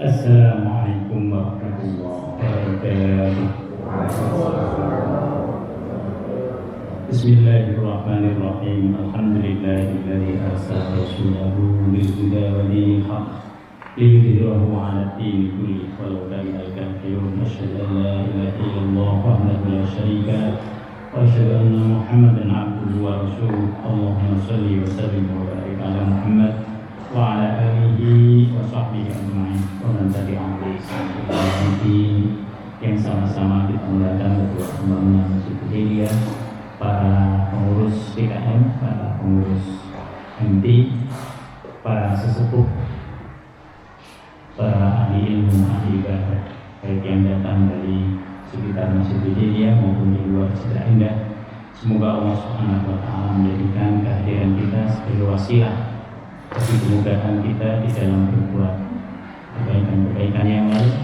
Assalamualaikum warahmatullahi wabarakatuh. Bismillahirrahmanirrahim. Alhamdulillahilladzi arsala rasulahu bil huda wa dinil haqq liyudhhirahu 'ala ad-dini kullihi walau karihal kafirun. Asyhadu an la ilaha illallah wahdahu la syarika lahu wa asyhadu anna Muhammadan 'abduhu wa rasuluh. Allahumma shalli wa sallim wa barik 'ala Muhammad wa ala alihi wa sahbihi ajma'in wa man tabi'ahum bi ihsan ila yaumil yang sama-sama kita mulakan ketua pembangunan Masjid Hidayah, para pengurus PKM, para pengurus MT, para sesepuh, para ahli ilmu, ahli ibadah, baik yang datang dari sekitar Masjid Hidayah maupun di luar Citra Indah. Semoga Allah Subhanahu wa Ta'ala menjadikan kehadiran kita sebagai wasilah bagi kemudahan kita di dalam berbuat kebaikan-kebaikan yang lain.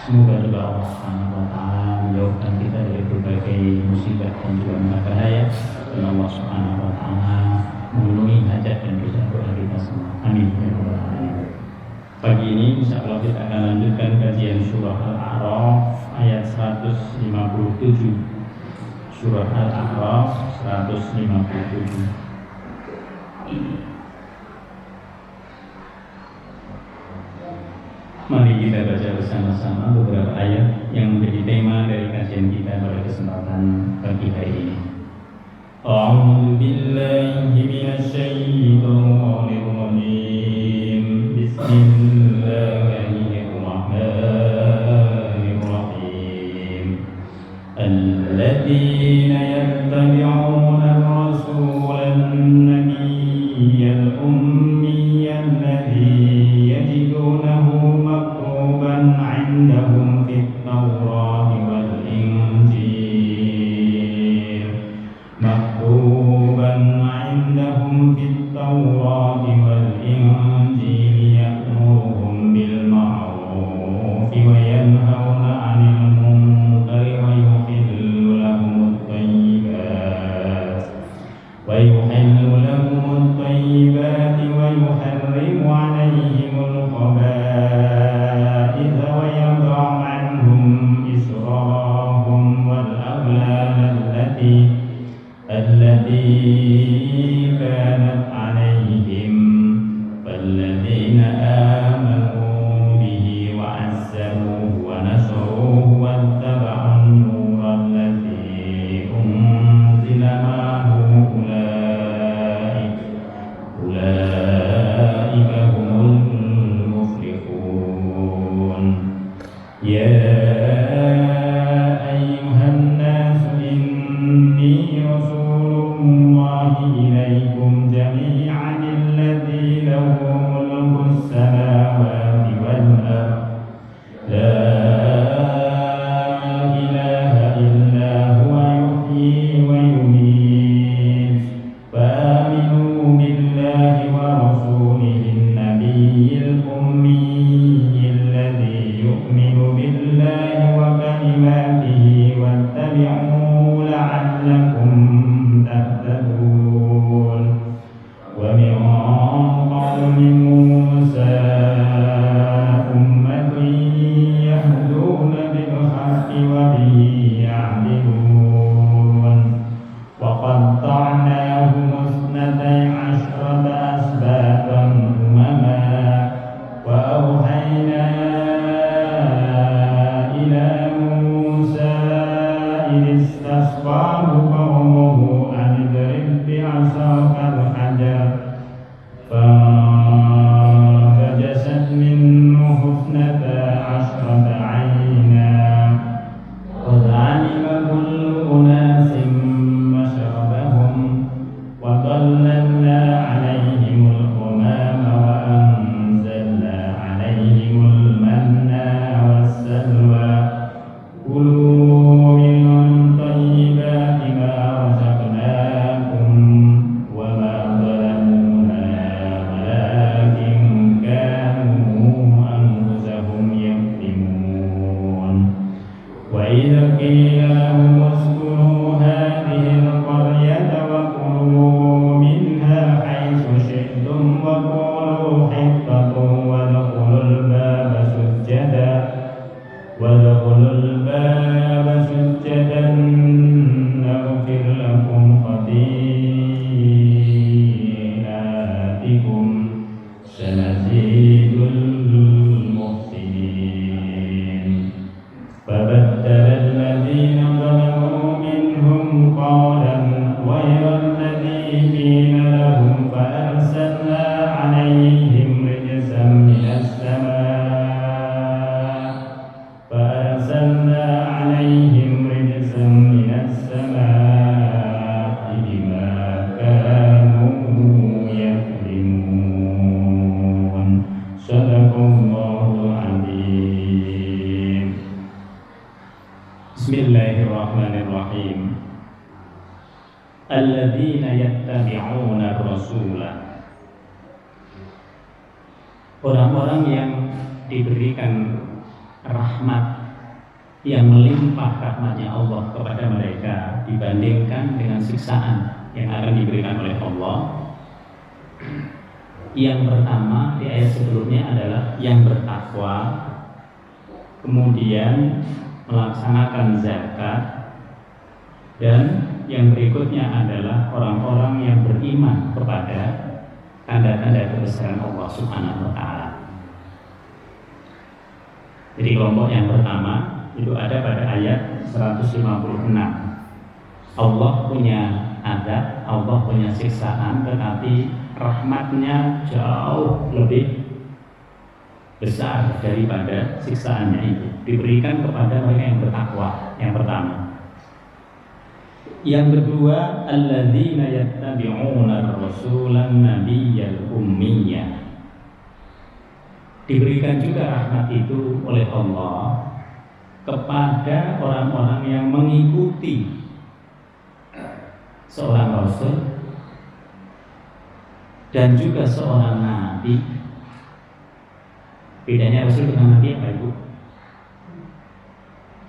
Semoga juga Allah Subhanahu wa Ta'ala menjauhkan kita dari berbagai musibah dan juga bahaya, dan Allah Subhanahu wa Ta'ala memenuhi hajat dan doa kita semua. Amin ya rabbal alamin. Pagi ini insyaallah kita akan lanjutkan kajian surah Al-A'raf ayat 157. Surah Al-A'raf 157. Mari kita baca bersama-sama beberapa ayat yang menjadi tema dari kajian kita pada kesempatan pagi hari ini. A'udzu billahi minasy syaithanir rajim. Bismillahirrahmanirrahim. Alladzina yattabi'una ar-rasulan nabiyyal ummiyal ladzi yajidunahu عندهم في التوراة والإنجيل مكتوبا عندهم في التوراة والإنجيل يأمرهم بالمعروف وينهون عن المنكر ويحل لهم الطيبات ويحرم عليهم الخبائث ويضع عنهم إصرارهم والأغلال التي كانت عليهم فالذين آمنوا به وعزروه ونصروه واتبعوا النور الذي أنزل معه أولئك هم المفلحون. يا أيها الناس إني رسول الله إليكم جميعا الذي له ملك السماوات والأرض لا إله إلا هو يحيي ويميت فآمنوا بالله ورسوله النبي الأمي الذي يؤمن بالله وكلماته واتبعوه لعلكم تهتدون. alladzina yattabi'una ar-rasula, orang-orang yang diberikan rahmat, yang melimpah rahmatnya Allah kepada mereka dibandingkan dengan siksaan yang akan diberikan oleh Allah. Yang pertama di ayat sebelumnya adalah yang bertakwa, kemudian melaksanakan zakat, dan yang berikutnya adalah orang-orang yang beriman kepada tanda-tanda kebesaran Allah Subhanahu wa Ta'ala. Jadi kelompok yang pertama itu ada pada ayat 156. Allah punya azab, Allah punya siksaan, tetapi rahmatnya jauh lebih besar daripada siksaannya itu. Diberikan kepada mereka yang bertakwa, yang pertama. Yang kedua, alladzina yattabi'una ar-rasulan nabiyyal ummiyya. Diberikan juga rahmat itu oleh Allah kepada orang-orang yang mengikuti seorang rasul dan juga seorang nabi. Bedanya rasul dengan nabi apa, Ibu?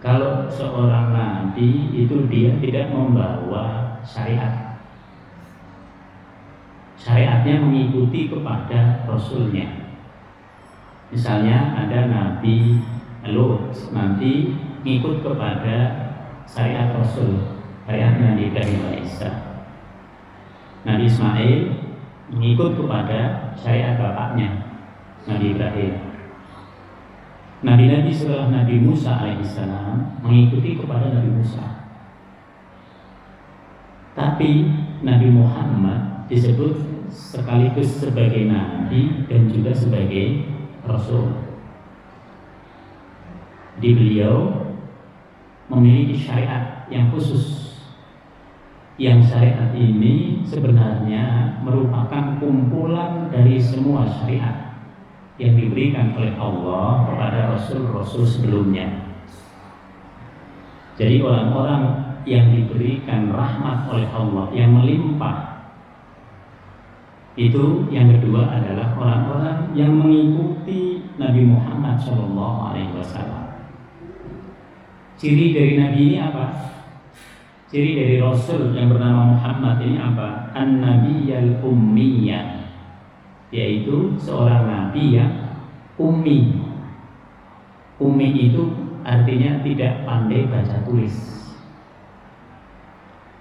Kalau seorang nabi itu dia tidak membawa syariat. Syariatnya mengikuti kepada rasulnya. Misalnya ada Nabi Lut, nanti ngikut kepada syariat Rasul, syariat Nabi Ibrahim alaihissalam. Nabi Ismail mengikut kepada syariat bapaknya, Nabi Ibrahim. Nabi-nabi setelah Nabi Musa alaihissalam mengikuti kepada Nabi Musa. Tapi Nabi Muhammad disebut sekaligus sebagai Nabi dan juga sebagai Rasul. Di beliau memiliki syariat yang khusus, yang syariat ini sebenarnya merupakan kumpulan dari semua syariat yang diberikan oleh Allah kepada Rasul-Rasul sebelumnya. Jadi orang-orang yang diberikan rahmat oleh Allah yang melimpah, itu yang kedua adalah orang-orang yang mengikuti Nabi Muhammad SAW. Ciri dari Nabi ini apa? Ciri dari Rasul yang bernama Muhammad ini apa? An-Nabiyyal Ummiyah, yaitu seorang Nabi yang ummi. Ummi itu artinya tidak pandai baca tulis.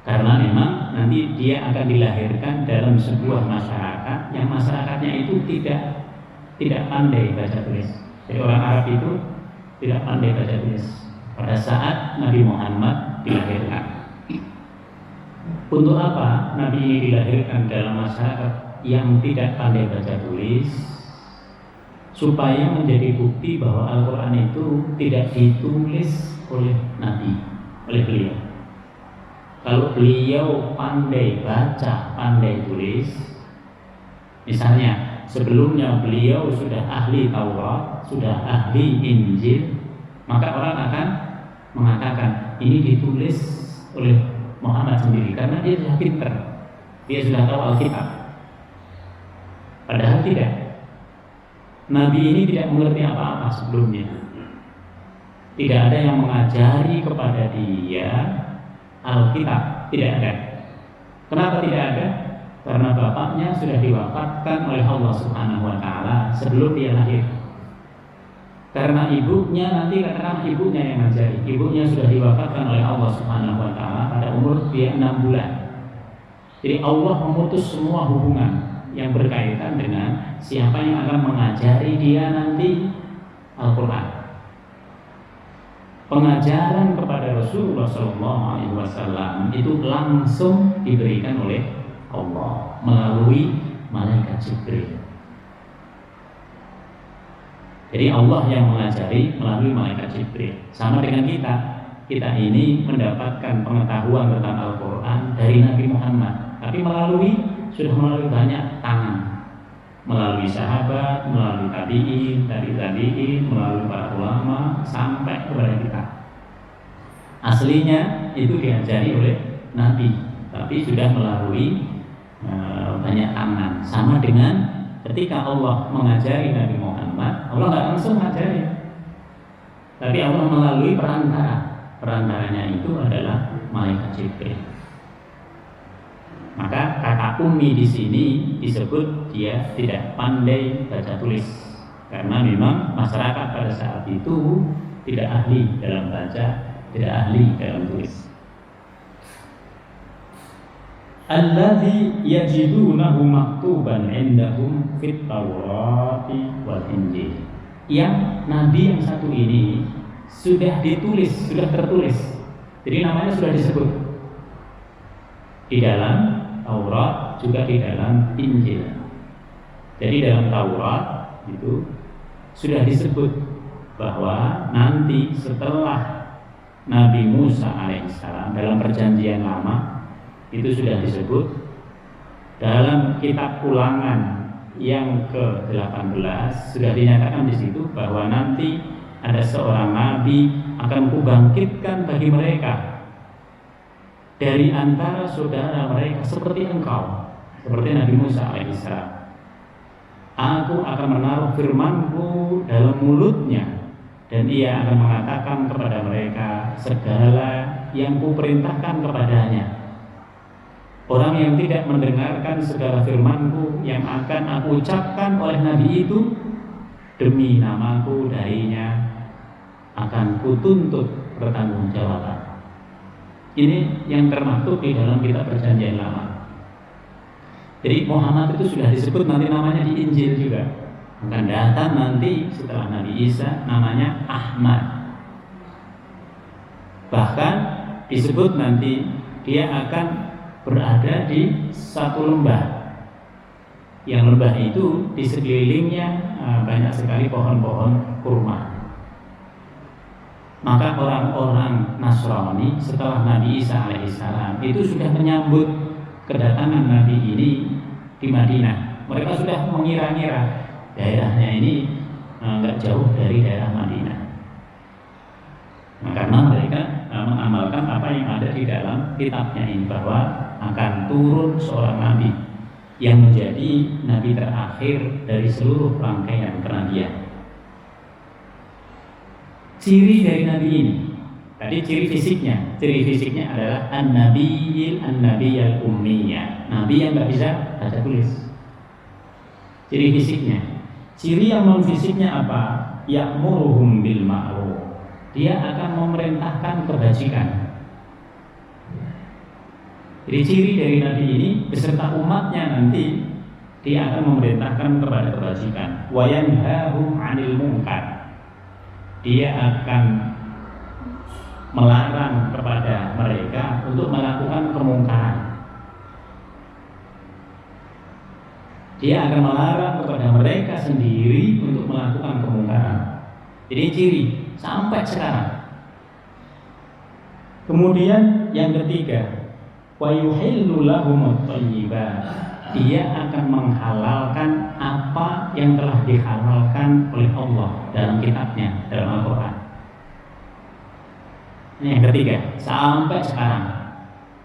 Karena memang nanti dia akan dilahirkan dalam sebuah masyarakat yang masyarakatnya itu tidak pandai baca tulis. Jadi orang Arab itu tidak pandai baca tulis pada saat Nabi Muhammad dilahirkan. Untuk apa Nabi ini dilahirkan dalam masyarakat yang tidak pandai baca tulis? Supaya menjadi bukti bahwa Al-Quran itu tidak ditulis oleh Nabi, oleh beliau. Kalau beliau pandai baca, pandai tulis, misalnya sebelumnya beliau sudah ahli Taurat, sudah ahli Injil, maka orang akan mengatakan ini ditulis oleh Muhammad sendiri karena dia sudah pintar, dia sudah tahu Alkitab. Padahal tidak. Nabi ini tidak mengerti apa-apa sebelumnya. Tidak ada yang mengajari kepada dia Alkitab, tidak ada. Kenapa tidak ada? Karena bapaknya sudah diwafatkan oleh Allah Subhanahu wa Ta'ala sebelum dia lahir. Karena ibunya, nanti katakan ibunya yang mengajari. Ibunya sudah diwafatkan oleh Allah Subhanahu wa Ta'ala pada umur dia 6 bulan. Jadi Allah memutus semua hubungan yang berkaitan dengan siapa yang akan mengajari dia nanti Al-Quran. Pengajaran kepada Rasulullah SAW itu langsung diberikan oleh Allah melalui malaikat Jibril. Jadi Allah yang mengajari melalui malaikat Jibril. Sama dengan kita ini mendapatkan pengetahuan tentang Al-Quran dari Nabi Muhammad, tapi sudah melalui banyak tangan, melalui sahabat, melalui tabi'in, melalui para ulama sampai kepada kita. Aslinya itu diajari oleh Nabi, tapi sudah melalui banyak tangan. Sama dengan ketika Allah mengajari Nabi Muhammad, Allah nggak langsung mengajari, tapi Allah melalui perantara. Perantaranya itu adalah malaikat Jibril. Maka kata ummi di sini disebut dia tidak pandai baca tulis, karena memang masyarakat pada saat itu tidak ahli dalam baca, tidak ahli dalam tulis. Alladzi yajidunahu maktuban indahum fit Taurati wal Injil. Yang nabi yang satu ini sudah ditulis, sudah tertulis. Jadi namanya sudah disebut di dalam Taurat, juga di dalam Injil. Jadi dalam Taurat itu sudah disebut bahwa nanti setelah Nabi Musa alaihissalam dalam perjanjian lama itu sudah disebut. Dalam kitab Ulangan yang ke-18 sudah dinyatakan di situ bahwa nanti ada seorang nabi akan kubangkitkan bagi mereka dari antara saudara mereka seperti engkau, seperti Nabi Musa alaihissalam. Aku akan menaruh firmanku dalam mulutnya, dan ia akan mengatakan kepada mereka segala yang kuperintahkan kepadanya. Orang yang tidak mendengarkan segala firmanku yang akan aku ucapkan oleh nabi itu, demi namaku darinya akan kutuntut pertanggungjawaban. Ini yang termaktub di dalam kitab perjanjian lama. Jadi Muhammad itu sudah disebut nanti namanya di Injil juga. Akan datang nanti setelah Nabi Isa namanya Ahmad. Bahkan disebut nanti dia akan berada di satu lembah. Yang lembah itu di sekelilingnya banyak sekali pohon-pohon kurma. Maka orang-orang Nasrani setelah Nabi Isa alaihissalam itu sudah menyambut kedatangan Nabi ini di Madinah. Mereka sudah mengira-ngira daerahnya ini nggak jauh dari daerah Madinah. Nah, karena mereka mengamalkan apa yang ada di dalam kitabnya ini, bahwa akan turun seorang nabi yang menjadi nabi terakhir dari seluruh rangkaian kenabian. Ciri dari nabi ini, tadi ciri fisiknya adalah an-nabiyil ummiyah, nabi yang nggak bisa baca tulis. Ciri fisiknya, ciri yang non fisiknya apa? Ya'muruhum bil ma'ruf, dia akan memerintahkan kebajikan. Jadi ciri dari nabi ini beserta umatnya nanti dia akan memerintahkan kepada kebajikan. Wa yanhahum 'anil munkar, dia akan melarang kepada mereka untuk melakukan kemungkaran. Dia akan melarang kepada mereka sendiri untuk melakukan kemungkaran. Jadi ciri sampai sekarang. Kemudian yang ketiga, wa yuhillu lahumut thayyibat, dia akan menghalalkan apa yang telah dihalalkan oleh Allah dalam kitabnya, dalam Al-Quran. Ini yang ketiga, sampai sekarang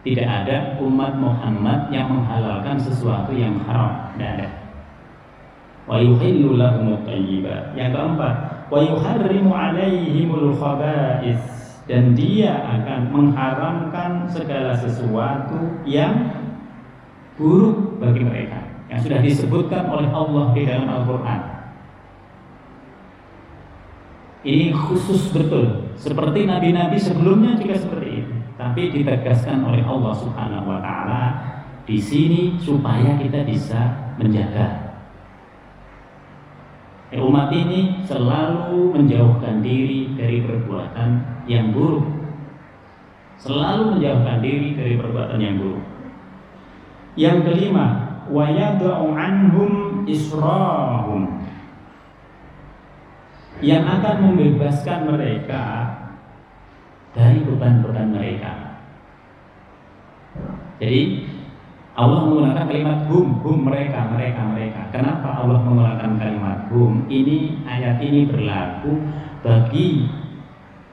tidak ada umat Muhammad yang menghalalkan sesuatu yang haram, tidak ada. Wa yuhillu lahumut thayyibat. Yang keempat, wa yuharrimu 'alaihimul khaba'is, dan dia akan mengharamkan segala sesuatu yang buruk bagi mereka, yang sudah disebutkan oleh Allah di dalam Al-Quran. Ini khusus betul, seperti nabi-nabi sebelumnya juga seperti itu, tapi ditegaskan oleh Allah Subhanahu wa Ta'ala di sini supaya kita bisa menjaga. Umat ini selalu menjauhkan diri dari perbuatan yang buruk, selalu menjauhkan diri dari perbuatan yang buruk. Yang kelima, wa yad'u anhum israhum, yang akan membebaskan mereka dari beban-beban mereka. Jadi Allah menggunakan kalimat hum mereka. Kenapa Allah menggunakan kalimat hum? Ini ayat ini berlaku bagi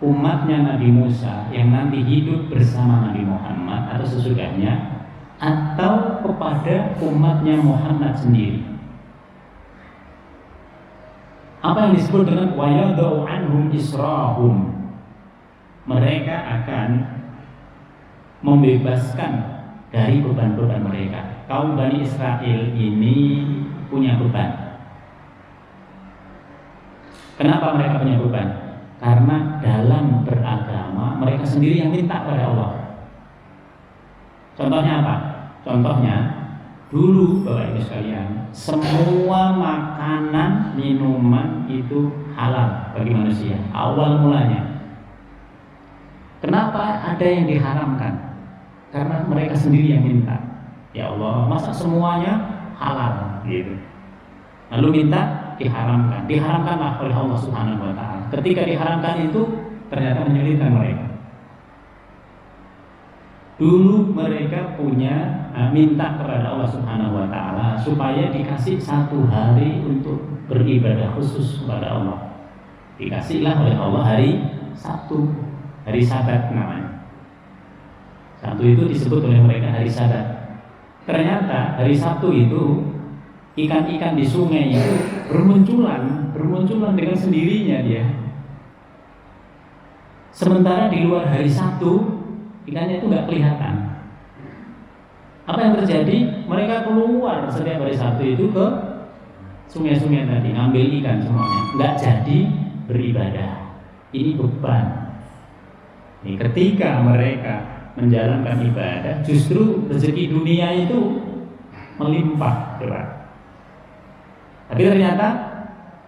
umatnya Nabi Musa yang nanti hidup bersama Nabi Muhammad atau sesudahnya, atau kepada umatnya Muhammad sendiri. Apa yang disebut dengan wa yadau anhum israhum, mereka akan membebaskan dari beban-beban mereka. Kaum Bani Israel ini punya beban. Kenapa mereka punya beban? Karena dalam beragama mereka sendiri yang minta pada Allah. Contohnya apa? Contohnya dulu Bapak Ibu sekalian, semua makanan, minuman itu halal bagi manusia awal mulanya. Kenapa ada yang diharamkan? Karena mereka sendiri yang minta. Ya Allah, masa semuanya halal gitu. Lalu minta diharamkan. Diharamkanlah oleh Allah Subhanahu wa taala. Ketika diharamkan itu ternyata menyulitkan mereka. Dulu mereka punya minta kepada Allah Subhanahu wa taala supaya dikasih satu hari untuk beribadah khusus kepada Allah. Dikasihlah oleh Allah hari Sabtu, hari Sabat namanya. Sabtu itu disebut oleh mereka hari Sabat. Ternyata hari Sabtu itu ikan-ikan di sungai itu bermunculan dengan sendirinya dia. Sementara di luar hari Sabtu ikannya itu nggak kelihatan. Apa yang terjadi? Mereka keluar setiap hari Sabtu itu ke sungai-sungai tadi, ngambil ikan semuanya, nggak jadi beribadah. Ini beban. Nih, ketika mereka menjalankan ibadah, justru rezeki dunia itu melimpah, coba. Tapi ternyata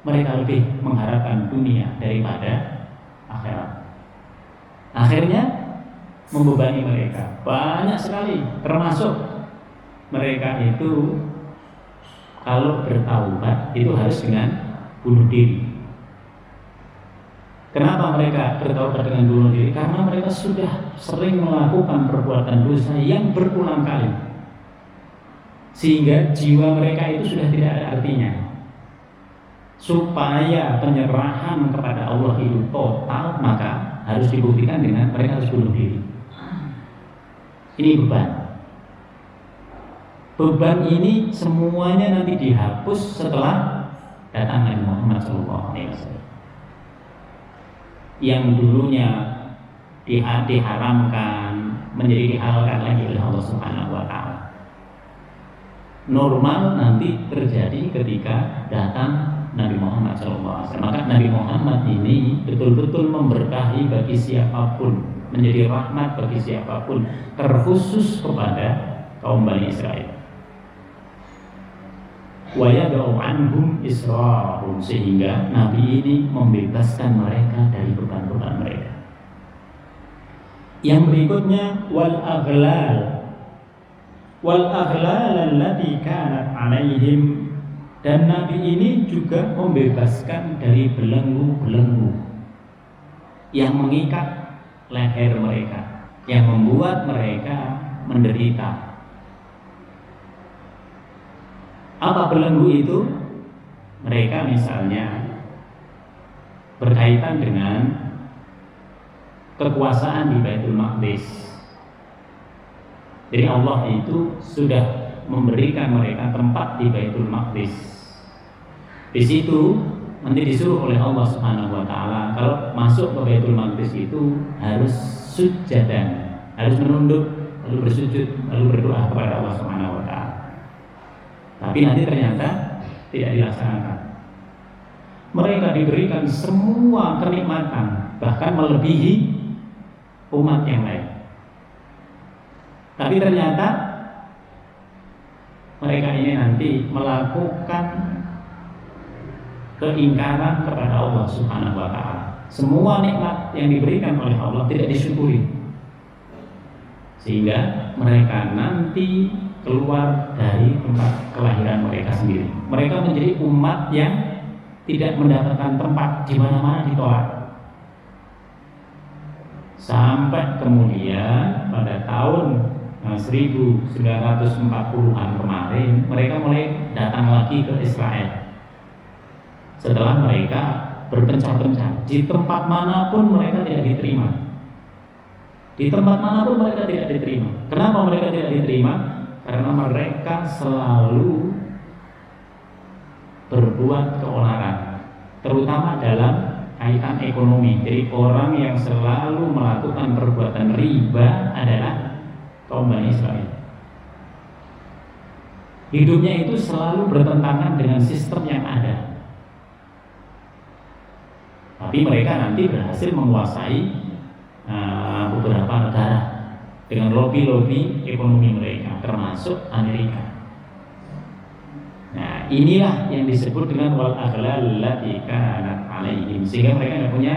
mereka lebih mengharapkan dunia daripada akhirat. Akhirnya membebani mereka banyak sekali, termasuk mereka itu kalau bertaubat itu harus dengan bunuh diri. Kenapa mereka bertaubat dengan bunuh diri? Karena mereka sudah sering melakukan perbuatan dosa yang berulang kali, sehingga jiwa mereka itu sudah tidak ada artinya. Supaya penyerahan kepada Allah itu total, maka harus dibuktikan dengan mereka harus bunuh diri. Ini beban. Beban ini semuanya nanti dihapus setelah datang Nabi Muhammad SAW. Yang dulunya diharamkan menjadi dihalalkan lagi oleh Allah Subhanahu wa taala. Normal nanti terjadi ketika datang Nabi Muhammad SAW. Maka Nabi Muhammad ini betul-betul memberkahi bagi siapapun, menjadi rahmat bagi siapapun, terkhusus kepada kaum Bani Israel. Wa yadau anhum israhum, sehingga Nabi ini membebaskan mereka dari beban-beban mereka. Yang berikutnya wal aghlal allati kanat alaihim, dan Nabi ini juga membebaskan dari belenggu-belenggu yang mengikat leher mereka, yang membuat mereka menderita. Apa belenggu itu? Mereka misalnya berkaitan dengan kekuasaan di Baitul Maqdis. Jadi Allah itu sudah memberikan mereka tempat di Baitul Maqdis. Di situ nanti disuruh oleh Allah Subhanahu wa taala kalau masuk ke Baitul Maqdis itu harus sujadan, harus menunduk, lalu bersujud, lalu berdoa kepada Allah Subhanahu wa taala. Tapi nanti ternyata tidak dilaksanakan. Mereka diberikan semua kenikmatan, bahkan melebihi umat yang lain. Tapi ternyata mereka ini nanti melakukan keingkaran kepada Allah Subhanahu wa taala. Semua nikmat yang diberikan oleh Allah tidak disyukuri, sehingga mereka nanti keluar dari tempat kelahiran mereka sendiri. Mereka menjadi umat yang tidak mendapatkan tempat, di mana-mana ditolak. Sampai kemudian pada tahun 1940-an kemarin, mereka mulai datang lagi ke Israel. Setelah mereka berpencar-pencar, di tempat manapun mereka tidak diterima. Di tempat manapun mereka tidak diterima. Kenapa mereka tidak diterima? Karena mereka selalu berbuat keonaran, terutama dalam kaitan ekonomi. Jadi orang yang selalu melakukan perbuatan riba adalah kaum Bani Israil. Hidupnya itu selalu bertentangan dengan sistem yang ada. Tapi mereka nanti berhasil menguasai beberapa negara dengan lobby-lobby ekonomi mereka, termasuk Amerika. Nah, inilah yang disebut dengan wal aghlal allati kanat alaihim, sehingga mereka tidak punya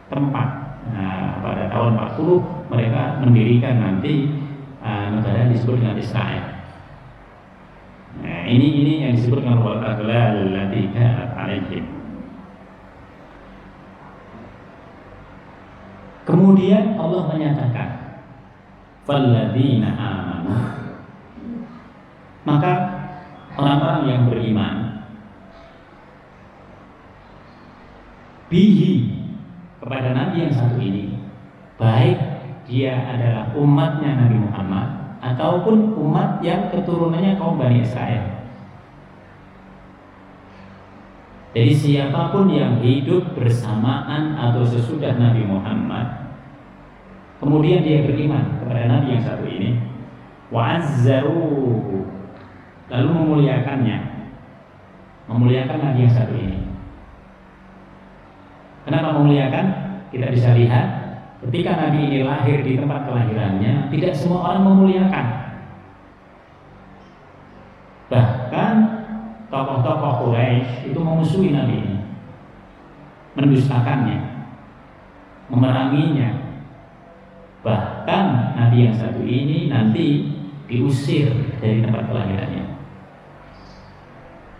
tempat. Nah, pada tahun 40 mereka mendirikan nanti negara yang disebut dengan Israel. Nah, ini yang disebut dengan wal aghlal allati kanat alaihim. Kemudian Allah menyatakan falladzina amanu, maka orang-orang yang beriman bihi, kepada Nabi yang satu ini, baik dia adalah umatnya Nabi Muhammad ataupun umat yang keturunannya kaum Bani Israel. Jadi siapapun yang hidup bersamaan atau sesudah Nabi Muhammad, kemudian dia beriman kepada Nabi yang satu ini, wa'azzaruhu, lalu memuliakan Nabi yang satu ini. Kenapa memuliakan? Kita bisa lihat ketika Nabi ini lahir di tempat kelahirannya, tidak semua orang memuliakan. Bahkan tokoh-tokoh Quraisy itu memusuhi Nabi ini, mendustakannya, memeranginya. Bahkan Nabi yang satu ini nanti diusir dari tempat kelahirannya.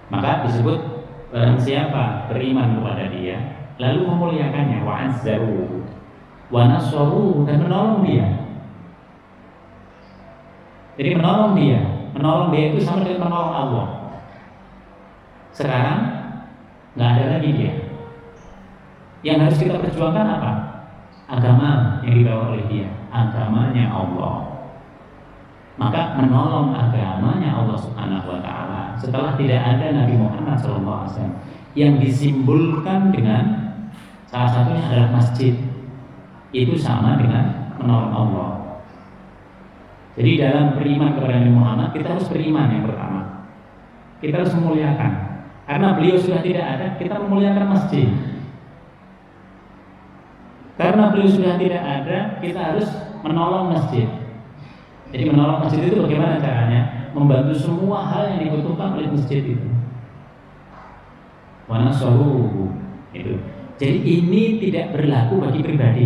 Maka disebut barang siapa beriman kepada dia lalu memuliakannya, wa'azzaruhu wa nasaruhu, dan menolong dia. Jadi menolong dia itu sama dengan menolong Allah. Sekarang nggak ada lagi dia. Yang harus kita perjuangkan apa? Agama yang dibawa oleh dia, agamanya Allah. Maka menolong agamanya Allah Subhanahu wa taala setelah tidak ada Nabi Muhammad SAW, yang disimbolkan dengan salah satunya adalah masjid. Itu sama dengan menolong Allah. Jadi dalam beriman kepada Nabi Muhammad, kita harus beriman yang pertama. Kita harus memuliakan. Karena beliau sudah tidak ada, kita memuliakan masjid. Karena beliau sudah tidak ada, kita harus menolong masjid. Jadi menolong masjid itu bagaimana caranya? Membantu semua hal yang dibutuhkan oleh masjid itu. Wa nasaruhu itu. Jadi ini tidak berlaku bagi pribadi.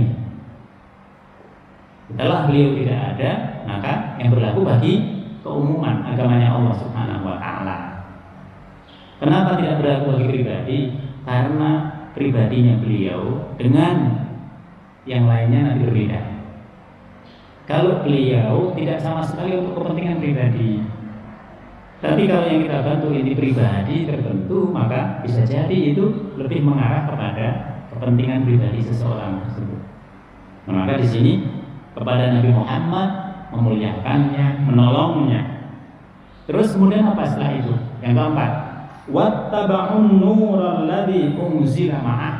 Setelah beliau tidak ada, maka yang berlaku bagi keumuman agamanya Allah Subhanahu wa taala. Kenapa tidak berlaku bagi pribadi? Karena pribadinya beliau dengan yang lainnya nanti berbeda. Kalau beliau tidak sama sekali untuk kepentingan pribadi, tapi kalau yang kita bantu ini pribadi tertentu, maka bisa jadi itu lebih mengarah kepada kepentingan pribadi seseorang tersebut. Nah, maka di sini kepada Nabi Muhammad memuliakannya, menolongnya. Terus kemudian apa setelah itu? Yang keempat, wattaba'un nural ladzi unzila ma'ah,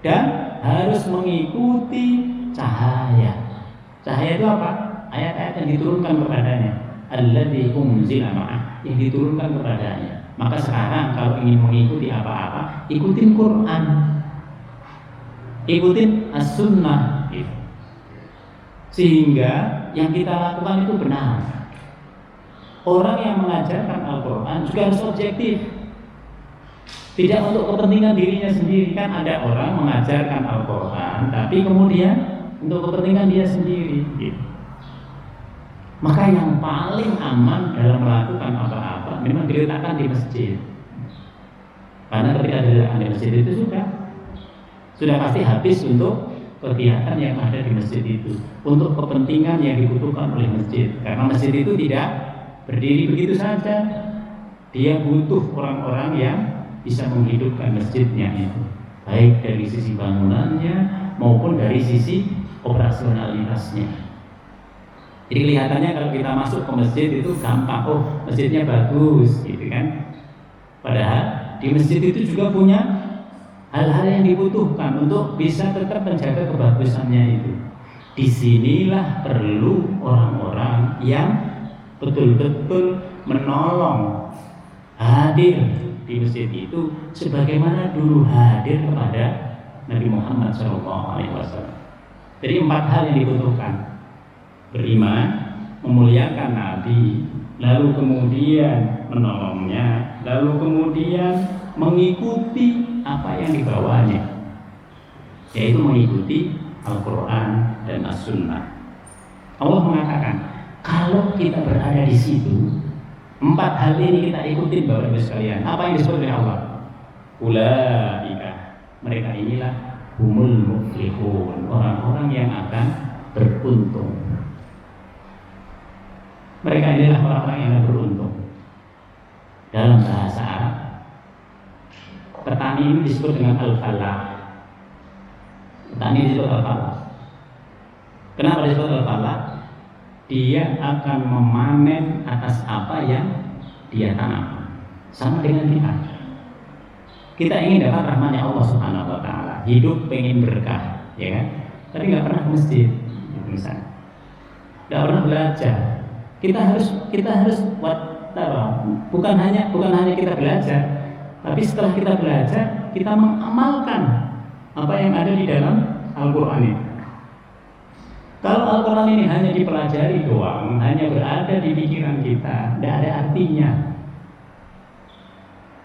dan harus mengikuti cahaya. Cahaya itu apa? Ayat-ayat yang diturunkan kepadanya, alladzi unzila ma'ah, yang diturunkan kepadanya. Maka sekarang kalau ingin mengikuti apa-apa, ikutin Quran, ikutin as-sunnah, sehingga yang kita lakukan itu benar. Orang yang mengajarkan Al-Quran juga harus objektif, tidak untuk kepentingan dirinya sendiri. Kan ada orang mengajarkan Al-Quran tapi kemudian untuk kepentingan dia sendiri. Maka yang paling aman dalam melakukan apa-apa memang diletakkan di masjid. Karena ketika diletakkan di masjid itu sudah pasti habis untuk kegiatan yang ada di masjid itu, untuk kepentingan yang dibutuhkan oleh masjid. Karena masjid itu tidak berdiri begitu saja, dia butuh orang-orang yang bisa menghidupkan masjidnya itu, baik dari sisi bangunannya maupun dari sisi operasionalitasnya. Jadi kelihatannya kalau kita masuk ke masjid itu gampang, oh masjidnya bagus gitu kan. Padahal di masjid itu juga punya hal-hal yang dibutuhkan untuk bisa tetap menjaga kebagusannya itu. Disinilah perlu orang-orang yang betul-betul menolong, hadir di masjid itu sebagaimana dulu hadir kepada Nabi Muhammad SAW. Jadi 4 hal yang dibutuhkan: beriman, memuliakan Nabi, lalu kemudian menolongnya, lalu kemudian mengikuti apa yang dibawanya, yaitu mengikuti Al-Quran dan As-Sunnah. Allah mengatakan kalau kita berada di situ, 4 hal ini kita ikutin Bapak Ibu sekalian. Apa yang disebut oleh Allah? Ulaika, mereka inilah humul muflihun, orang-orang yang akan beruntung. Mereka inilah orang-orang yang akan beruntung. Dalam bahasa Arab, petani ini disebut dengan al-falah. Petani disebut al-falah. Kenapa disebut al-falah? Dia akan memanen atas apa yang dia tanam. Sama dengan kita. Kita ingin dapat rahmatnya Allah Subhanahu wa taala, hidup pengen berkah, ya kan? Tapi nggak pernah ke masjid, misalnya. Nggak pernah belajar. Kita harus bukan hanya kita belajar, tapi setelah kita belajar, kita mengamalkan apa yang ada di dalam Al-Quran ini. Kalau Al-Quran ini hanya dipelajari doang, hanya berada di pikiran kita, tidak ada artinya.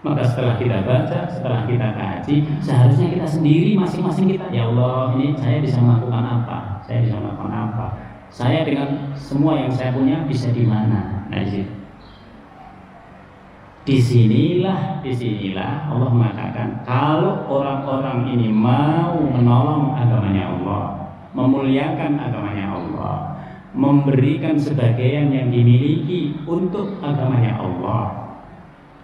Maka setelah kita baca, setelah kita kaji, seharusnya kita sendiri masing-masing kita, ya Allah, ini saya bisa melakukan apa? Saya bisa melakukan apa? Saya dengan semua yang saya punya bisa di mana? Nah, disinilah Allah mengatakan kalau orang-orang ini mau menolong agamanya Allah, memuliakan agamanya Allah, memberikan sebagian yang dimiliki untuk agamanya Allah,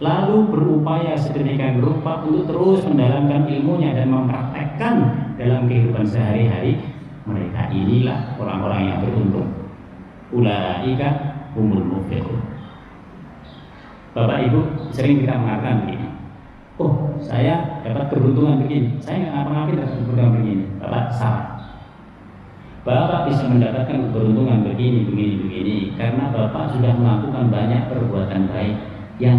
lalu berupaya sedemikian rupa untuk terus mendalamkan ilmunya dan mempraktekkan dalam kehidupan sehari-hari, mereka inilah orang-orang yang beruntung. Ulaika humul muflihun. Bapak Ibu sering kita mengatakan begini, oh saya dapat keberuntungan begini, saya nggak ngapa-ngapain dapat keberuntungan begini. Bapak salah. Bapak bisa mendapatkan keberuntungan begini karena Bapak sudah melakukan banyak perbuatan baik yang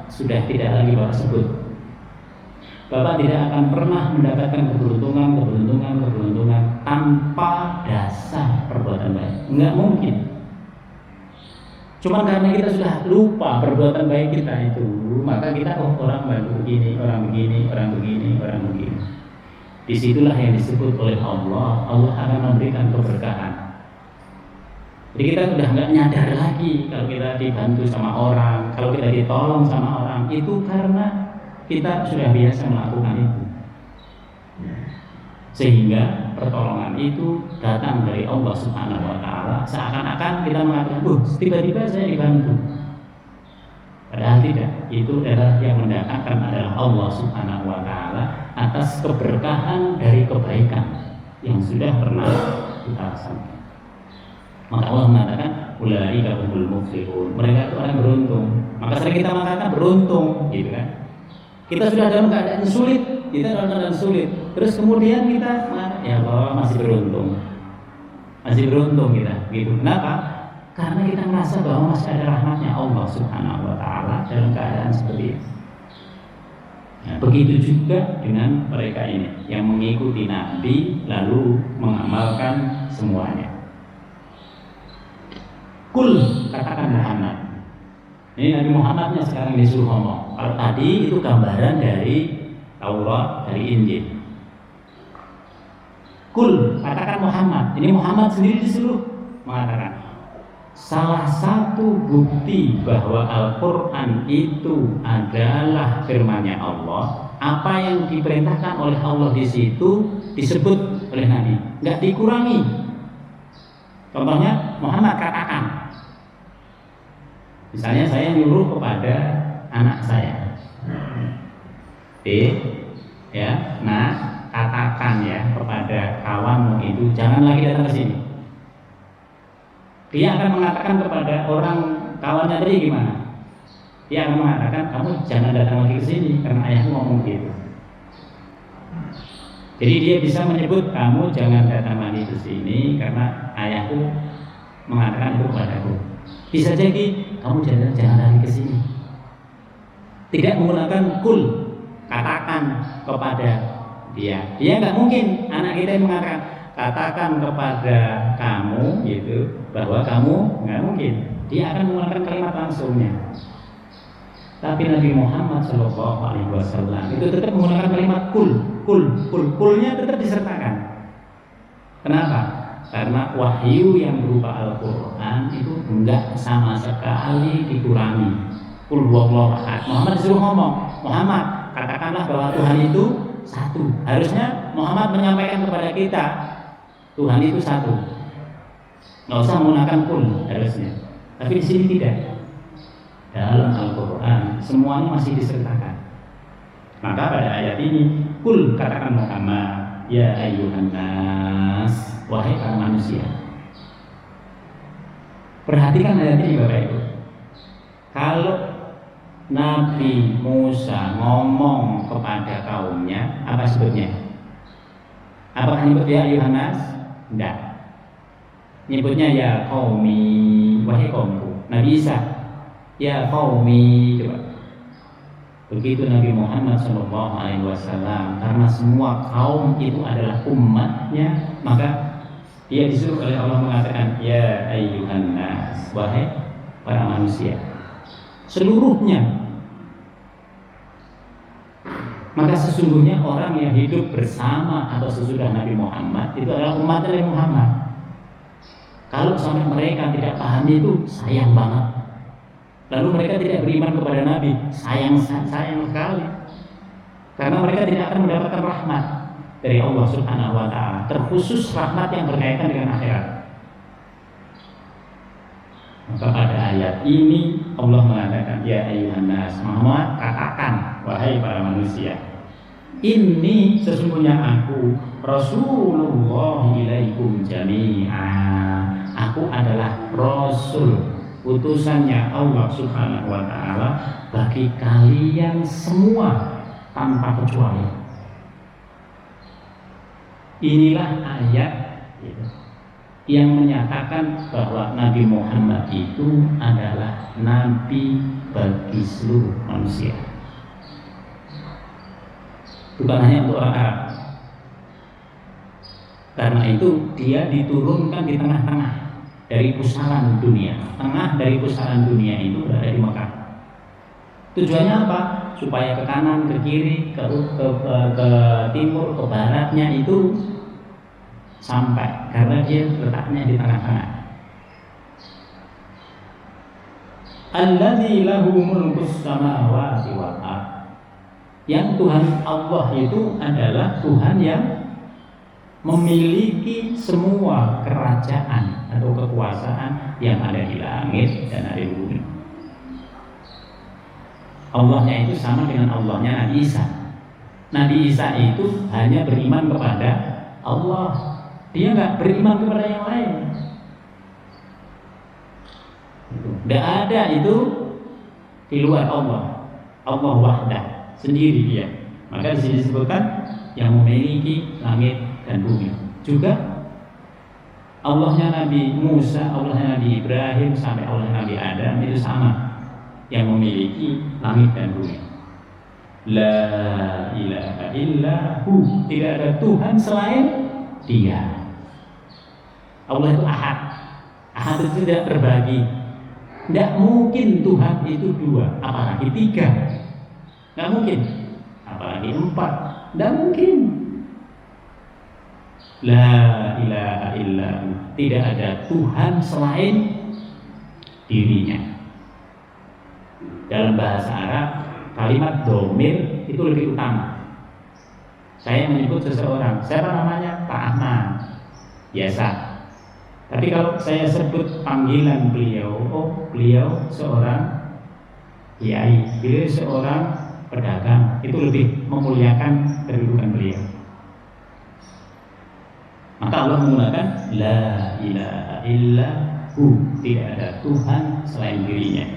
sudah tidak lagi Bapak sebut. Bapak tidak akan pernah mendapatkan keberuntungan tanpa dasar perbuatan baik. Enggak mungkin. Cuma karena kita sudah lupa perbuatan baik kita itu, maka kita orang bantu begini, orang begini. Disitulah yang disebut oleh Allah akan memberikan keberkahan. Jadi kita sudah nggak nyadar lagi kalau kita dibantu sama orang, kalau kita ditolong sama orang, itu karena kita sudah biasa melakukan itu. Sehingga pertolongan itu datang dari Allah Subhanahu wa taala, seakan-akan kita mengatakan, tiba-tiba saya dibantu. Padahal tidak, itu adalah yang mendatangkan adalah Allah Subhanahu wa taala atas keberkahan dari kebaikan yang sudah pernah kita laksanakan. Maka Allah mengatakan ulaika humul muflihun, mereka itu orang beruntung. Maka sering kita mengatakan beruntung, gitu kan? Kita sudah dalam keadaan sulit, terus kemudian kita mengatakan ya Allah masih beruntung kita, gitu. Kenapa? Karena kita merasa bahwa masih ada rahmatnya Allah Subhanahu wa taala dalam keadaan seperti itu. Nah, begitu juga dengan mereka ini yang mengikuti Nabi lalu mengamalkan semuanya. Kul, katakan Muhammad. Ini Nabi Muhammadnya sekarang disuruh ngomong. Kalau tadi itu gambaran dari Taurat, dari Injil. Kul, katakan Muhammad. Ini Muhammad sendiri disuruh mengatakan. Salah satu bukti bahwa Al-Quran itu adalah firman-Nya Allah, apa yang diperintahkan oleh Allah di situ disebut oleh Nabi, nggak dikurangi. Contohnya Muhammad katakan. Misalnya saya nyuruh kepada anak saya, katakan ya kepada kawanmu itu jangan lagi datang ke sini. Dia akan mengatakan kepada orang kawannya tadi gimana? Dia akan mengatakan, kamu jangan datang lagi ke sini karena ayahmu ngomong gitu. Jadi dia bisa menyebut, kamu jangan datang lagi ke sini karena ayahku mengatakan itu kepadaku. Bisa jadi kamu jangan lagi ke sini. Tidak menggunakan kul, katakan kepada dia. Dia nggak mungkin anak kita yang mengatakan katakan kepada kamu gitu bahwa kamu, nggak mungkin. Dia akan menggunakan kalimat langsungnya. Tapi Nabi Muhammad SAW itu tetap menggunakan kalimat kulnya tetap disertakan. Kenapa? Karena wahyu yang berupa Al-Quran itu enggak sama sekali dikurangi. Qul huwallahu ahad. Muhammad disuruh ngomong, Muhammad katakanlah bahwa Tuhan itu satu. Harusnya Muhammad menyampaikan kepada kita Tuhan itu satu. Nggak usah menggunakan kul harusnya. Tapi di sini tidak. Dalam Al-Quran semuanya masih disertakan. Maka pada ayat ini kul katakan Muhammad, ya ayyuhan nas, wahai para manusia. Perhatikan ayat ini Bapak Ibu. Kalau Nabi Musa ngomong kepada kaumnya, apa sebutnya? Apakah nyebut ya ayyuhan nas? Tidak. Nyebutnya ya qaumi, wahai kaumku. Nabi Isa, ya qaumi, coba. Begitu Nabi Muhammad SAW, karena semua kaum itu adalah umatnya, maka dia disuruh oleh Allah mengatakan ya ayyuhan nas, wahai para manusia seluruhnya. Maka sesungguhnya orang yang hidup bersama atau sesudah Nabi Muhammad itu adalah umat Nabi Muhammad. Kalau sampai mereka tidak paham itu, sayang banget. Lalu mereka tidak beriman kepada Nabi, sayang sekali. Karena mereka tidak akan mendapatkan rahmat dari Allah Subhanahu wa Ta'ala, terkhusus rahmat yang berkaitan dengan akhirat. Maka pada ayat ini Allah mengatakan ya ayyuhan nas, Muhammad katakan wahai para manusia, ini sesungguhnya aku Rasulullah ilaikum jami'a. Aku adalah Rasul, utusannya Allah Subhanahu wa Ta'ala bagi kalian semua tanpa kecuali. Inilah ayat yang menyatakan bahwa Nabi Muhammad itu adalah nabi bagi seluruh manusia, bukan hanya untuk orang Arab. Karena itu dia diturunkan di tengah-tengah dari pusaran dunia. Tengah dari pusaran dunia itu berada di Mekah. Tujuannya apa? Supaya ke kanan, ke kiri, ke timur, ke baratnya itu sampai, karena dia letaknya di tengah-tengah. Alladzi lahu mulkus samawati wal ardh. Yang Tuhan Allah itu adalah Tuhan yang memiliki semua kerajaan atau kekuasaan yang ada di langit dan ada di bumi. Allahnya itu sama dengan Allahnya Nabi Isa. Nabi Isa itu hanya beriman kepada Allah. Dia nggak beriman kepada yang lain. Tidak ada itu di luar Allah. Allah wahdah, sendiri dia. Maka di sini disebutkan yang memiliki langit dan bumi. Juga Allahnya Nabi Musa, Allahnya Nabi Ibrahim sampai Allahnya Nabi Adam itu sama, yang memiliki langit dan bumi. La ilaha illahu, tidak ada Tuhan selain Dia. Allah itu ahad. Ahad itu tidak terbagi. Tidak mungkin Tuhan itu dua, apalagi tiga. Tidak mungkin. Apalagi empat. Tidak mungkin. La ilaha illallah. Tidak ada Tuhan selain dirinya. Dalam bahasa Arab, kalimat domir itu lebih utama. Saya menyebut seseorang, siapa namanya? Pak Ahmad. Biasa. Tapi kalau saya sebut panggilan beliau, oh beliau seorang kiai, beliau seorang pedagang, itu lebih memuliakan kedudukan beliau. Maka Allah menggunakan la ilaha illa tidak ada Tuhan selain dirinya.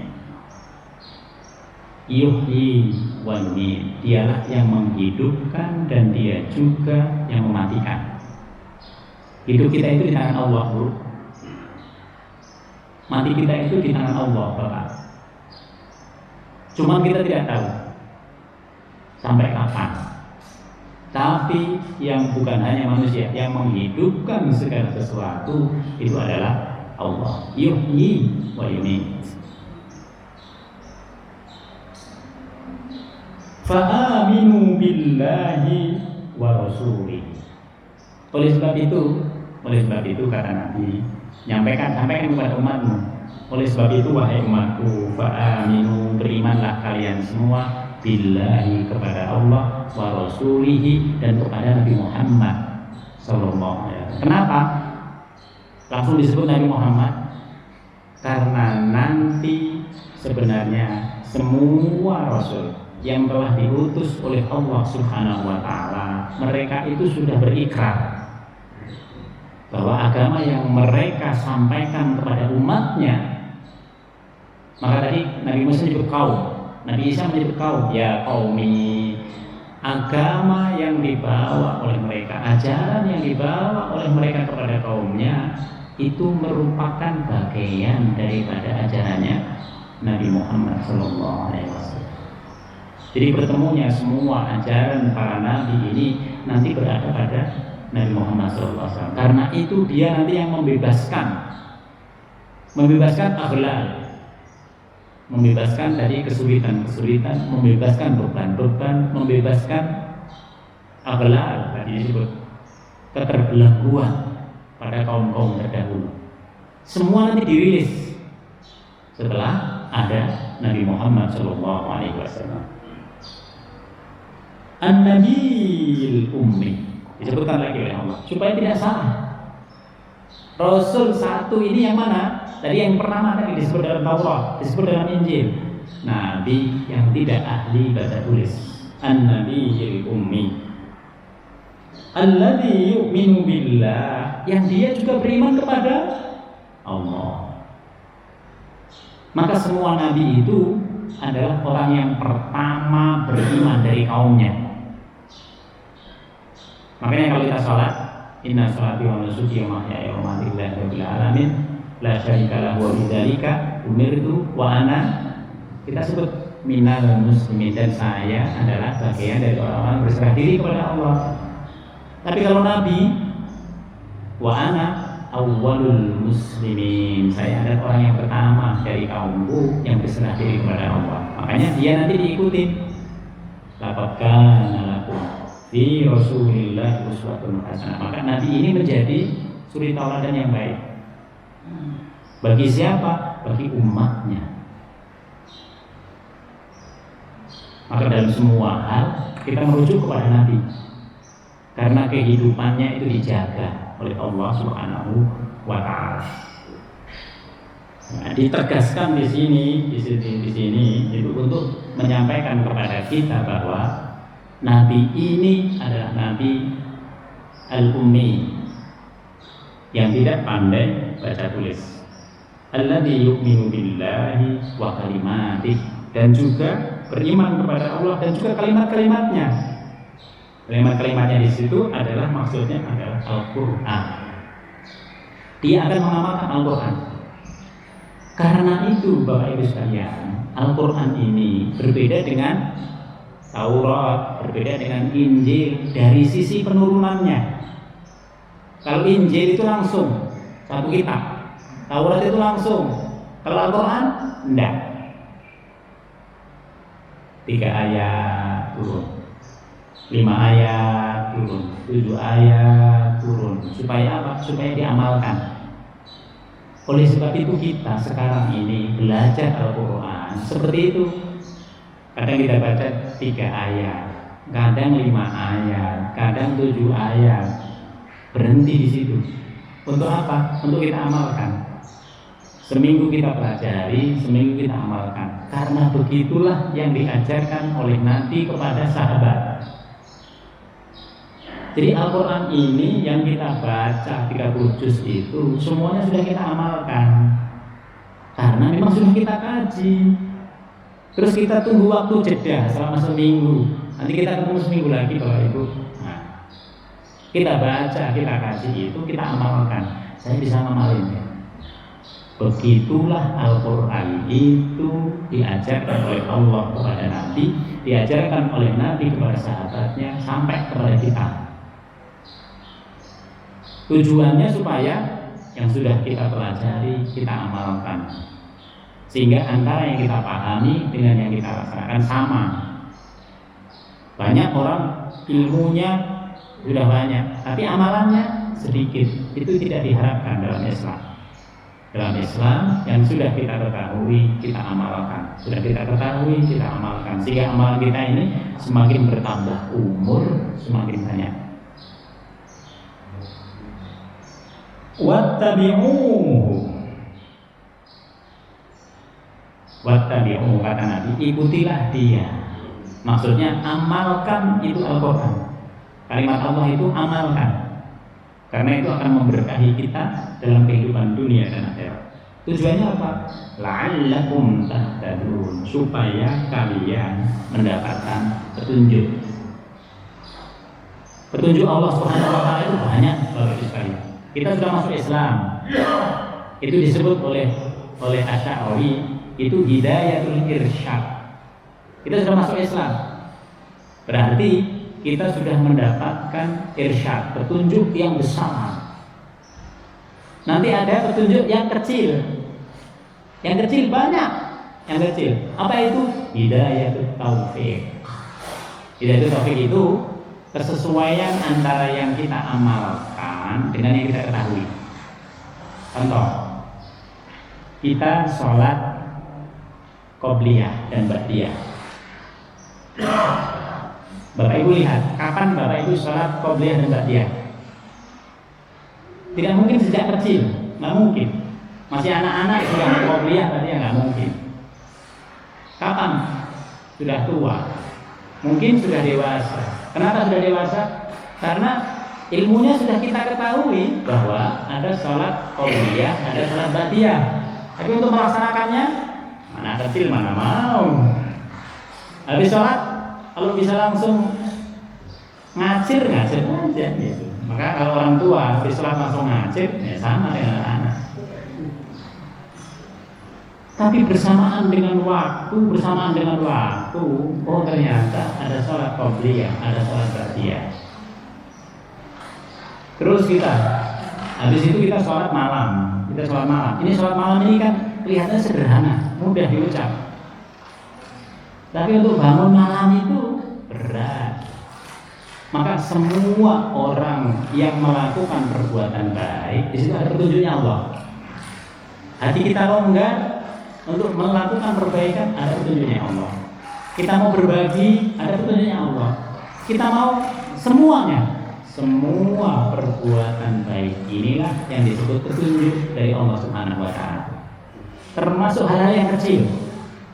Yuhyi wa yumiit, dialah yang menghidupkan dan dia juga yang mematikan. Hidup kita itu di tangan Allah, Bu. Mati kita itu di tangan Allah, Bapak. Cuma kita tidak tahu sampai kapan. Tapi yang bukan hanya manusia, yang menghidupkan segala sesuatu itu adalah Allah. Yuhyi wa yumiit. Fa'aminu billahi wa rasulih. Oleh sebab itu kata Nabi, sampaikan kepada umatmu. Oleh sebab itu wahai umatku, fa'aminu, berimanlah kalian semua billahi, kepada Allah, wa rasulihi, dan kepada Nabi Muhammad sallallahu alaihi wasallam. Kenapa langsung disebut Nabi Muhammad? Karena nanti sebenarnya semua rasul yang telah diutus oleh Allah Subhanahu wa taala, mereka itu sudah berikrar bahwa agama yang mereka sampaikan kepada umatnya. Maka tadi Nabi Musa menyebut kaum, Nabi Isa menyebut kaum, ya qaumi, agama yang dibawa oleh mereka, ajaran yang dibawa oleh mereka kepada kaumnya itu merupakan bagian daripada ajarannya Nabi Muhammad sallallahu alaihi wasallam. Jadi bertemunya semua ajaran para nabi ini nanti berada pada Nabi Muhammad SAW. Karena itu dia nanti yang membebaskan aghlal, membebaskan dari kesulitan, membebaskan beban-beban, membebaskan aghlal, tadi disebut keterbelengguan pada kaum-kaum terdahulu. Semua nanti dirilis setelah ada Nabi Muhammad SAW. An-Nabiyil Ummi, disebutkan lagi oleh Allah supaya tidak salah. Rasul satu ini yang mana? Tadi yang pertama tadi disebut dalam Taurat, disebut dalam Injil. Nabi yang tidak ahli baca tulis. An-Nabiyil Ummi, alladzi yu'minu billah, yang dia juga beriman kepada Allah. Maka semua nabi itu adalah orang yang pertama beriman dari kaumnya. Makanya kalau kita sholat, inna sholati wa nusuki wa mahyaya wa mamati lillahi rabbil alamin, la syarika lahu wa bidzalika umirtu wa ana, kita sebut minal muslimin, dan saya adalah bagian dari orang-orang berserah diri kepada Allah. Tapi kalau Nabi, wa ana awwalul muslimin, saya adalah orang yang pertama dari kaumku yang berserah diri kepada Allah. Makanya dia nanti diikuti. Laqad kana lakum fi Rasulillah uswatun hasanah. Maka Nabi ini menjadi suri tauladan yang baik. Bagi siapa? Bagi umatnya. Maka dalam semua hal kita merujuk kepada Nabi, karena kehidupannya itu dijaga oleh Allah Subhanahu wa taala. Nah, ditegaskan di sini itu untuk menyampaikan kepada kita bahwa Nabi ini adalah Nabi Al-Ummi, yang tidak pandai baca tulis. Alladzi yu'minu billahi wa kalimatih, dan juga beriman kepada Allah dan juga kalimat-kalimatnya. Kalimat-kalimatnya di situ adalah maksudnya adalah Al-Qur'an. Dia akan mengamalkan Al-Qur'an. Karena itu Bapak Ibu sekalian, Al-Qur'an ini berbeda dengan Taurat, berbeda dengan Injil dari sisi penurunannya. Kalau Injil itu langsung satu kitab, Taurat itu langsung. Kalau Al-Qur'an enggak. 3 ayat turun, 5 ayat turun, 7 ayat turun. Supaya apa? Supaya diamalkan. Oleh sebab itu kita sekarang ini belajar Al-Quran seperti itu. Kadang kita baca 3 ayat, kadang 5 ayat, kadang 7 ayat. Berhenti di situ. Untuk apa? Untuk kita amalkan. Seminggu kita pelajari, seminggu kita amalkan. Karena begitulah yang diajarkan oleh Nabi kepada sahabat. Jadi Al-Quran ini yang kita baca 30 juz itu semuanya sudah kita amalkan. Karena memang sudah kita kaji. Terus kita tunggu waktu jeda selama seminggu. Nanti kita ketemu seminggu lagi Bapak Ibu. Nah, kita baca, kita kaji itu, kita amalkan. Saya bisa ngamalin ya. Begitulah Al-Quran itu diajarkan oleh Allah kepada Nabi, diajarkan oleh Nabi kepada sahabatnya, sampai kepada kita. Tujuannya supaya yang sudah kita pelajari, kita amalkan, sehingga antara yang kita pahami dengan yang kita laksanakan sama. Banyak orang ilmunya sudah banyak, tapi amalannya sedikit. Itu tidak diharapkan dalam Islam. Dalam Islam yang sudah kita ketahui, kita amalkan. Sudah kita ketahui, kita amalkan, sehingga amalan kita ini semakin bertambah umur, semakin banyak. Wattabi'uhu, wattabi'uhu kata Nabi, ikutilah dia. Maksudnya amalkan itu Al-Quran. Kalimat Allah itu amalkan, karena itu akan memberkahi kita dalam kehidupan dunia dan akhirat. Tujuannya apa? La'allakum tahtadun, supaya kalian mendapatkan petunjuk. Petunjuk Allah Subhanahu wa taala itu banyak Bapak Ibu sekalian. Kita sudah masuk Islam. Itu disebut oleh Asy'ari itu hidayatul irsyad. Kita sudah masuk Islam. Berarti kita sudah mendapatkan irsyad, petunjuk yang besar. Nanti ada petunjuk yang kecil. Yang kecil banyak. Yang kecil. Apa itu? Hidayatul taufik. Hidayatul taufik itu kesesuaian antara yang kita amalkan dengan yang kita ketahui. Contoh, kita sholat qobliyah dan ba'diyah. Bapak Ibu lihat, kapan Bapak Ibu sholat qobliyah dan ba'diyah? Tidak mungkin sejak kecil, nggak mungkin. Masih anak-anak sudah qobliyah, ba'diyah nggak mungkin. Kapan? Sudah tua. Mungkin sudah dewasa. Kenapa sudah dewasa? Karena ilmunya sudah kita ketahui bahwa ada sholat qobliyah, ada sholat ba'diyah. Tapi untuk melaksanakannya, mana kecil mana mau. Habis sholat, kalau bisa langsung ngacir aja gitu. Maka kalau orang tua habis sholat langsung ngacir, ya sama dengan anak. Tapi bersamaan dengan waktu, oh ternyata ada sholat qobliyah, ada sholat ba'diyah. Terus habis itu kita sholat malam. Ini sholat malam ini kan kelihatannya sederhana, mudah diucap. Tapi untuk bangun malam itu berat. Maka semua orang yang melakukan perbuatan baik, di situ ada petunjuknya Allah. Hati kita longgar untuk melakukan perbaikan, ada petunjuknya Allah. Kita mau berbagi, ada petunjuknya Allah. Kita mau semuanya. Semua perbuatan baik inilah yang disebut petunjuk dari Allah Subhanahu wa taala. Termasuk hal-hal yang kecil.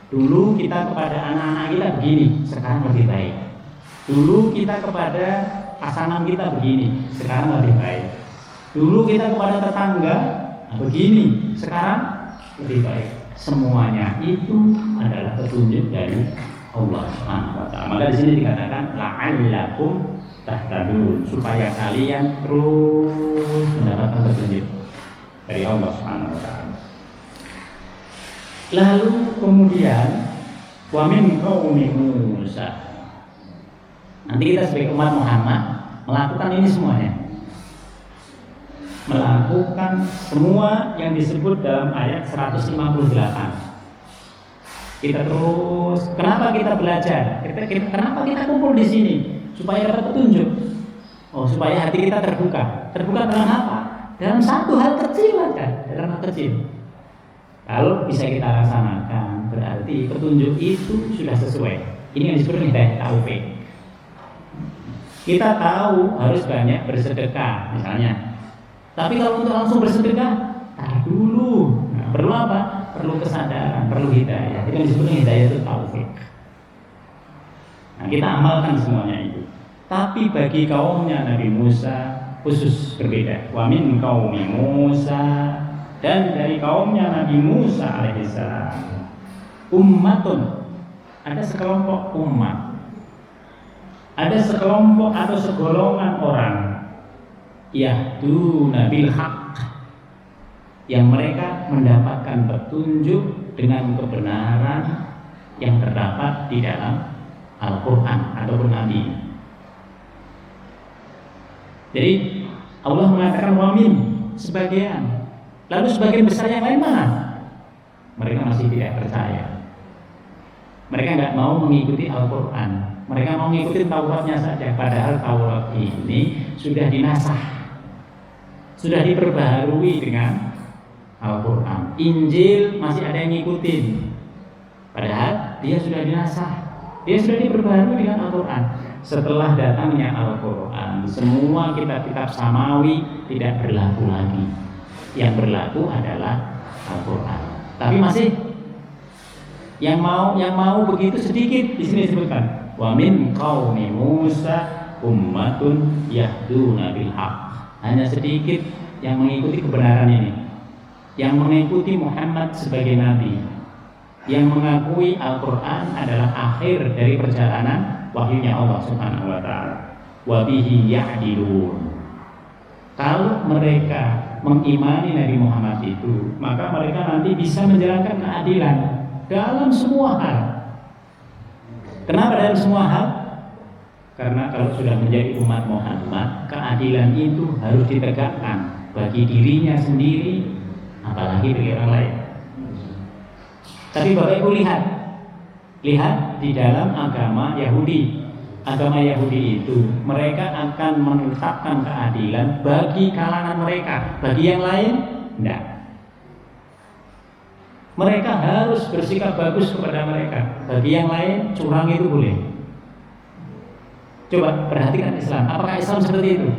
Dulu kita kepada anak-anak kita begini, sekarang lebih baik. Dulu kita kepada pasangan kita begini, sekarang lebih baik. Dulu kita kepada tetangga begini, sekarang lebih baik. Semuanya itu adalah petunjuk dari Allah Subhanahu wa taala. Maka di sini dikatakan la'allakum tahtadun, supaya kalian terus mendapatkan petunjuk dari Allah Subhanahu wa taala. Lalu kemudian wa min qaumi Musa. Nanti kita sebagai umat Muhammad melakukan ini semuanya. Melakukan semua yang disebut dalam ayat 158. Kita terus, kenapa kita belajar? Kenapa kita kumpul di sini? Supaya dapat petunjuk. Oh, supaya hati kita terbuka. Terbuka dalam apa? Dalam satu hal kecil aja, dalam hal kecil. Kalau bisa kita laksanakan, berarti petunjuk itu sudah sesuai. Ini yang disebut hidayah taufik. Kita tahu harus banyak bersedekah, misalnya. Tapi kalau untuk langsung bersedekah, tahan dulu. Nah, perlu apa? Perlu kesadaran, perlu hidayah. Itu yang disebut hidayah itu taufik. Nah, kita amalkan semuanya itu. Tapi bagi kaumnya Nabi Musa khusus berbeda. Wa min qaumi Musa, dan dari kaumnya Nabi Musa alaihissalam ummatun, ada sekelompok umat, ada sekelompok atau segolongan orang yahduna bil haq, yang mereka mendapatkan petunjuk dengan kebenaran yang terdapat di dalam Al-Quran ataupun Nabi. Jadi Allah mengatakan wamin, sebagian, lalu sebagian besar yang lain mana? Mereka masih tidak percaya. Mereka nggak mau mengikuti Al-Quran. Mereka mau mengikuti Tauratnya saja. Padahal Taurat ini sudah dinasah, sudah diperbaharui dengan Al-Quran. Injil masih ada yang ngikutin, padahal dia sudah dinasah, dia sudah diperbaharui dengan Al-Quran. Setelah datangnya Al-Quran, semua kitab-kitab samawi tidak berlaku lagi. Yang berlaku adalah Al-Quran. Tapi masih yang mau begitu sedikit. Di sini disebutkan wa min qaumi Musa ummatun yahduna bil haq. Hanya sedikit yang mengikuti kebenaran ini, yang mengikuti Muhammad sebagai nabi, yang mengakui Al-Quran adalah akhir dari perjalanan wahyunya Allah Subhanahu wa taala. Wa bihi ya'dilun. Kalau mereka mengimani Nabi Muhammad itu, maka mereka nanti bisa menjalankan keadilan dalam semua hal. Kenapa dalam semua hal? Karena kalau sudah menjadi umat Muhammad, keadilan itu harus ditegakkan bagi dirinya sendiri, apalagi bagi orang lain. Tapi Bapak Ibu lihat di dalam agama Yahudi. Agama Yahudi itu mereka akan menetapkan keadilan bagi kalangan mereka, bagi yang lain tidak. Mereka harus bersikap bagus kepada mereka, bagi yang lain curang itu boleh. Coba perhatikan Islam, apakah Islam seperti itu?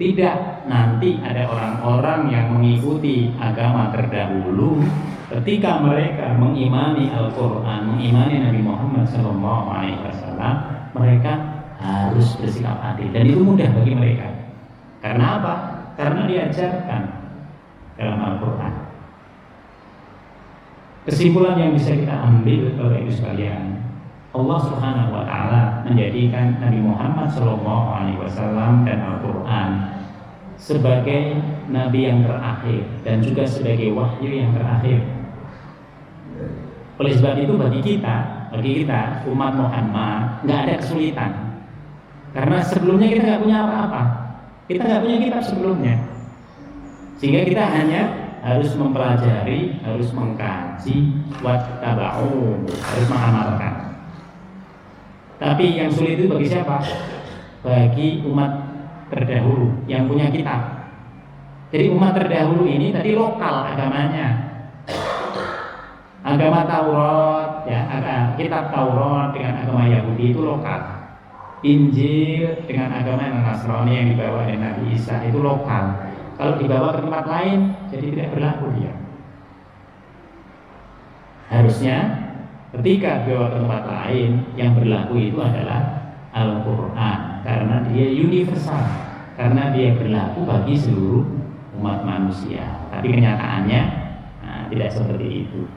Tidak. Nanti ada orang-orang yang mengikuti agama terdahulu, ketika mereka mengimani Al-Quran, mengimani Nabi Muhammad SAW, mereka harus bersikap adil, dan itu mudah bagi mereka. Karena apa? Karena diajarkan dalam Al-Quran. Kesimpulan yang bisa kita ambil Bapak Ibu sekalian, Allah Subhanahu wa taala menjadikan Nabi Muhammad SAW dan Al-Quran sebagai nabi yang terakhir dan juga sebagai wahyu yang terakhir. Oleh sebab itu bagi kita umat Muhammad nggak ada kesulitan, karena sebelumnya kita nggak punya apa-apa, kita nggak punya kitab sebelumnya, sehingga kita hanya harus mempelajari, harus mengkaji, wattaba'u, harus mengamalkan. Tapi yang sulit itu bagi siapa? Bagi umat terdahulu yang punya kitab. Jadi umat terdahulu ini tadi lokal agamanya. Agama Taurat, ya, kitab Taurat dengan agama Yahudi itu lokal. Injil dengan agama Nasrani yang dibawa oleh Nabi Isa itu lokal. Kalau dibawa ke tempat lain, jadi tidak berlaku dia. Harusnya ketika dibawa ke tempat lain, yang berlaku itu adalah Al-Quran, karena dia universal, karena dia berlaku bagi seluruh umat manusia. Tapi kenyataannya tidak seperti itu.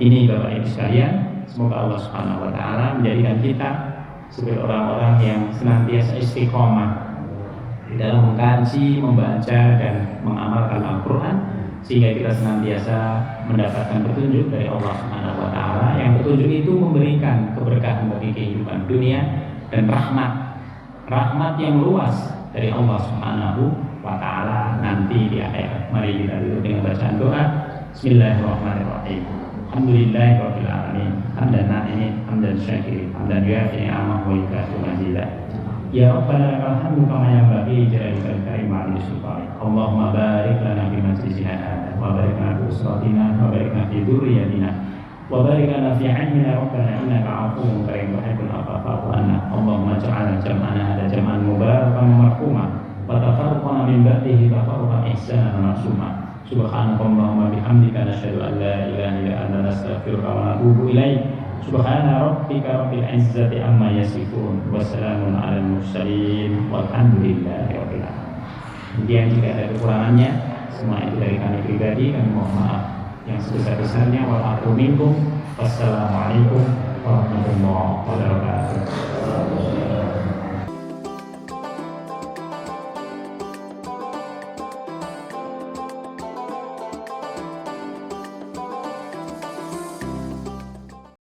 Ini Bapak Ibu sekalian, semoga Allah Subhanahu wa taala menjadikan kita sebagai orang-orang yang senantiasa istiqomah di dalam mengkaji, membaca dan mengamalkan Al-Qur'an, sehingga kita senantiasa mendapatkan petunjuk dari Allah Subhanahu wa taala, yang petunjuk itu memberikan keberkahan bagi kehidupan dunia dan rahmat yang luas dari Allah Subhanahu wa taala nanti di akhirat. Mari kita duduk dengan bacaan doa. Bismillahirrahmanirrahim. Alhamdulillahirabbil alamin. Hamdan na'imin, hamdan syakirin, hamdan yuafi ni'amahu wa yukafi mazidah. Ya Rabbana lakal hamdu kama yanbaghi li jalalika al-karim wa 'azimi sultanik. Allahumma barik lana fi majlisina hadza wa barik lana fi usratina wa barik lana fi dzurriyyatina wa barik lana fi 'ilmina rabbana innaka 'afuwwun karim tuhibbul 'afwa fa'fu 'anna. Allahumma ij'al jam'ana hadza jam'an mubarakan marhuma wa tafarraqana min ba'dihi tafarruqan ihsanan ma'suma. Subhanakallahumma bihamdika nasyhadu an la ilaha illa anta nastaghfiruka wa natubu ilaik. Subhana rabbika rabbil izzati amma yasifun wa salamun alal mursalin walhamdulillahi rabbil alamin. Kemudian jika ada kekurangannya, semua itu dari kami pribadi, kami mohon maaf yang sebesar-besarnya. Wassalamualaikum warahmatullahi wabarakatuh.